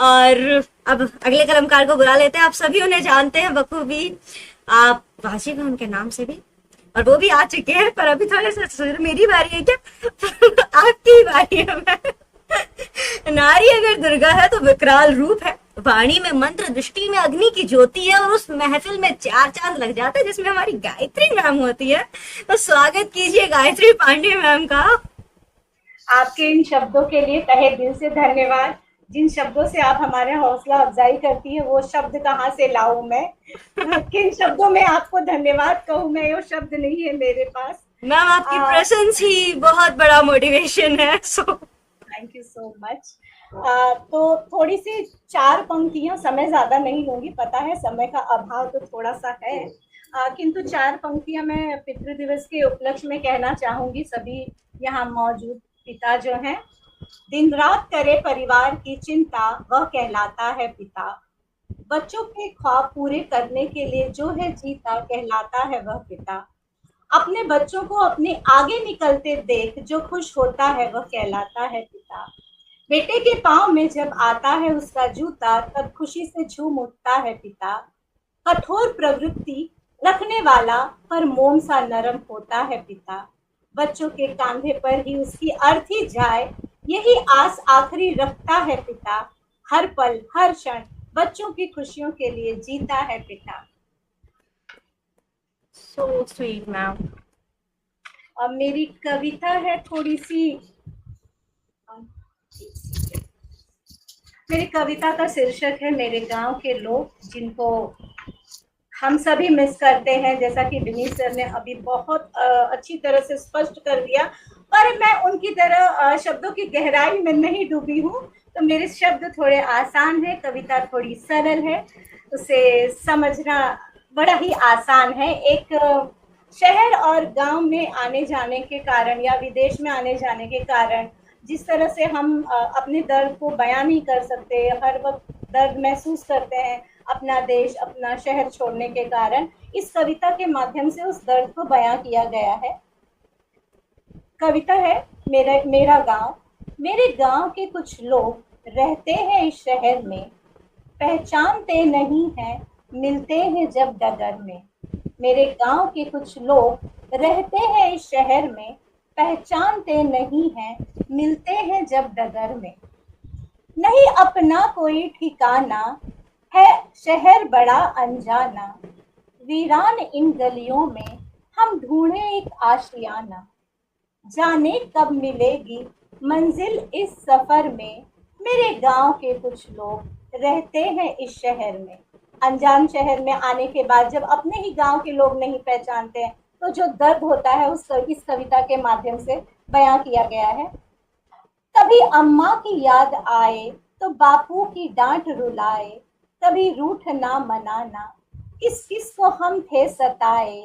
और अब अगले कलमकार को बुला लेते हैं। आप सभी उन्हें जानते हैं बखूबी, आप वाजिब हैं उनके नाम से भी, और वो भी आ चुके हैं। पर अभी थोड़े से मेरी बारी है क्या? आपकी बारी है। नारी अगर दुर्गा है तो विकराल रूप है, वाणी में मंत्र, दृष्टि में अग्नि की ज्योति है, और उस महफिल में चार चांद लग जाता है जिसमें हमारी गायत्री मैम होती है। तो स्वागत कीजिए गायत्री पांडे मैम का। आपके इन शब्दों के लिए तहे दिल से धन्यवाद। जिन शब्दों से आप हमारे हौसला अफजाई करती है वो शब्द कहाँ से लाऊं मैं? किन शब्दों में आपको धन्यवाद कहूँ मैं? वो शब्द नहीं है मेरे पास। मैम आपकी प्रेजेंस ही बहुत बड़ा मोटिवेशन है। Thank you so much. तो थोड़ी सी चार पंक्तियां, समय ज्यादा नहीं लूंगी, पता है समय का अभाव तो थोड़ा सा है, किंतु चार पंक्तियां मैं पितृ दिवस के उपलक्ष्य में कहना चाहूंगी सभी यहाँ मौजूद पिता जो हैं। दिन रात करे परिवार की चिंता, वह कहलाता है पिता। बच्चों के ख्वाब पूरे करने के लिए जो है जीता, कहलाता है वह पिता। अपने बच्चों को अपने आगे निकलते देख जो खुश होता है वह कहलाता है पिता। बेटे के पाँव में जब आता है उसका जूता, तब खुशी से झूम उठता है पिता। कठोर प्रवृत्ति रखने वाला पर मोम सा नरम होता है पिता। बच्चों के कांधे पर ही उसकी अर्थी जाए, यही आस आखिरी रखता है पिता। हर पल हर क्षण बच्चों की खुशियों के लिए जीता है पिता। So sweet ma'am. अब मेरी कविता है थोड़ी सी, मेरी कविता का शीर्षक है मेरे गांव के लोग, जिनको हम सभी मिस करते हैं, जैसा कि विनीत सर ने अभी बहुत अच्छी तरह से स्पष्ट कर दिया। पर मैं उनकी तरह शब्दों की गहराई में नहीं डूबी हूँ, तो मेरे शब्द थोड़े आसान है, कविता थोड़ी सरल है, उसे समझना बड़ा ही आसान है। एक शहर और गांव में आने जाने के कारण या विदेश में आने जाने के कारण जिस तरह से हम अपने दर्द को बयां नहीं कर सकते, हर वक्त दर्द महसूस करते हैं अपना देश अपना शहर छोड़ने के कारण, इस कविता के माध्यम से उस दर्द को बयां किया गया है। कविता है मेरा गांव। मेरे गांव के कुछ लोग रहते हैं इस शहर में, पहचानते नहीं हैं मिलते हैं जब डगर में। मेरे गांव के कुछ लोग रहते हैं इस शहर में, पहचानते नहीं हैं मिलते हैं जब डगर में। नहीं अपना कोई ठिकाना है शहर बड़ा अनजाना, वीरान इन गलियों में हम ढूंढे एक आशियाना। जाने कब मिलेगी मंजिल इस सफर में, मेरे गांव के कुछ लोग रहते हैं इस शहर में। अनजान शहर में आने के बाद जब अपने ही गांव के लोग नहीं पहचानते हैं, तो जो दर्द होता है उस इस कविता के माध्यम से बयां किया गया है। कभी अम्मा की याद आए तो बापू की डांट रुलाए, कभी रूठना मनाना किस किस को हम थे सताए।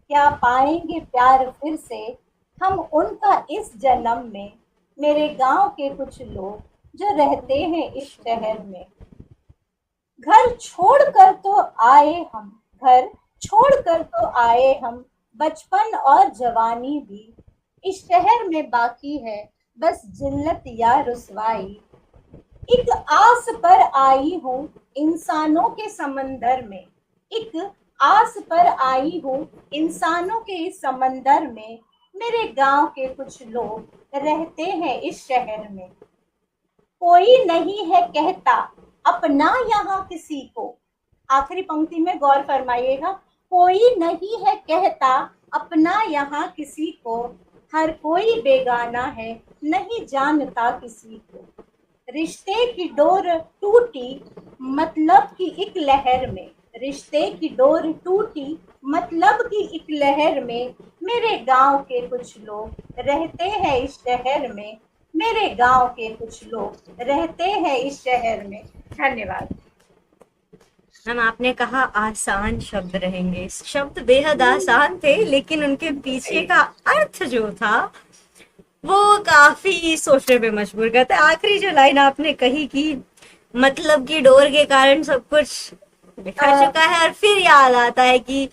क्या पाएंगे प्यार फिर से हम उनका इस जन्म में, मेरे गांव के कुछ लोग जो रहते हैं इस शहर में। घर छोड़कर तो आए हम, घर छोड़कर तो आए हम, बचपन और जवानी भी इस शहर में बाकी है बस जिल्लत या रुसवाई। एक आस पर आई हूँ इंसानों के समंदर में, एक आस पर आई हूँ इंसानों के इस समंदर में, मेरे गांव के कुछ लोग रहते हैं इस शहर में। कोई नहीं है कहता अपना यहाँ किसी को, आखिरी पंक्ति में गौर फरमाइएगा, कोई नहीं है कहता अपना यहाँ किसी को, हर कोई बेगाना है नहीं जानता किसी को। रिश्ते की डोर टूटी मतलब की एक लहर में, रिश्ते की डोर टूटी मतलब की एक लहर में, मेरे गांव के कुछ लोग रहते हैं इस शहर में, मेरे गांव के कुछ लोग रहते हैं इस शहर में। धन्यवाद। मैम आपने कहा आसान शब्द रहेंगे, शब्द बेहद आसान थे, लेकिन उनके पीछे का अर्थ जो था वो काफी सोचने पे मजबूर करता है। आखिरी जो लाइन आपने कही कि मतलब की डोर के कारण सब कुछ बिखर चुका है, और फिर याद आता है कि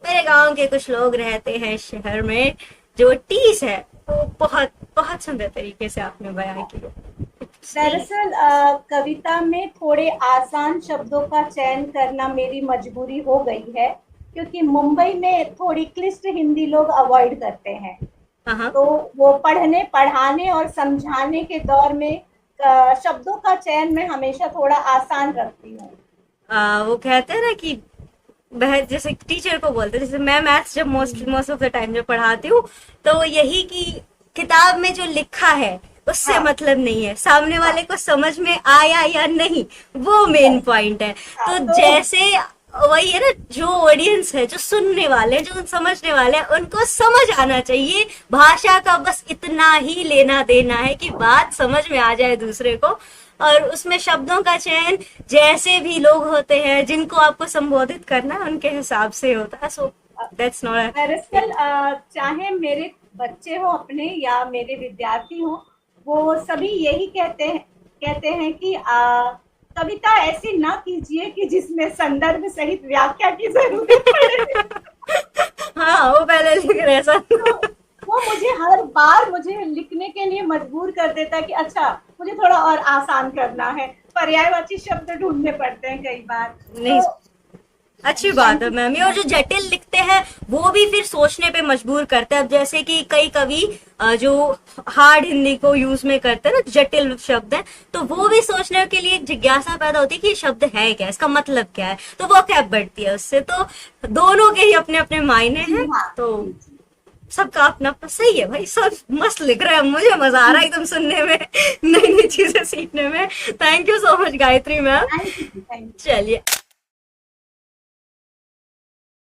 मेरे गांव के कुछ लोग रहते हैं शहर में, जो टीस है वो बहुत बहुत सुंदर तरीके से आपने बयां किया। दरअसल कविता में थोड़े आसान शब्दों का चयन करना मेरी मजबूरी हो गई है, क्योंकि मुंबई में थोड़ी क्लिष्ट हिंदी लोग अवॉइड करते हैं। हाँ, तो वो पढ़ने पढ़ाने और समझाने के दौर में शब्दों का चयन मैं हमेशा थोड़ा आसान रखती हूँ। वो कहते हैं ना कि वह जैसे टीचर को बोलते हैं, जैसे मैं मैथ्स जब मोस्ट ऑफ द टाइम जब पढ़ाती हूँ, तो यही कि किताब में जो लिखा है उससे हाँ, मतलब नहीं है, सामने वाले को समझ में आया या नहीं, वो मेन पॉइंट है। हाँ, तो तो जैसे वही है ना, जो ऑडियंस है, जो सुनने वाले हैं, जो समझने वाले हैं, उनको समझ आना चाहिए। भाषा का बस इतना ही लेना देना है कि बात समझ में आ जाए दूसरे को, और उसमें शब्दों का चयन जैसे भी लोग होते हैं जिनको आपको संबोधित करना है उनके हिसाब से होता है। सो दैट्स नॉट दरअसल चाहे मेरे बच्चे हो अपने या मेरे विद्यार्थी हो, वो सभी यही कहते हैं कि कविता ऐसी ना कीजिए कि जिसमें संदर्भ सहित व्याख्या की जरूरत पड़े। हाँ, वो पहले लिख रहे हैं सब। तो वो मुझे हर बार मुझे लिखने के लिए मजबूर कर देता है कि अच्छा, मुझे थोड़ा और आसान करना है, पर्यायवाची शब्द ढूंढने पड़ते हैं कई बार। नहीं, तो अच्छी बात है मैम। ये और जो जटिल लिखते हैं वो भी फिर सोचने पे मजबूर करते हैं। अब जैसे कि कई कवि जो हार्ड हिंदी को यूज में करते हैं ना, जटिल शब्द है, तो वो भी सोचने के लिए एक जिज्ञासा पैदा होती है कि ये शब्द है क्या, इसका मतलब क्या है, तो वो क्या बढ़ती है उससे। तो दोनों के ही अपने अपने मायने हैं। हाँ, तो सबका अपना अपना सही है भाई, सब मस्त लिख रहे हैं, मुझे मजा आ रहा है एकदम सुनने में, नई नई चीजें सीखने में। Thank you so much Gayatri ma'am. Thank you, thank you. चलिए।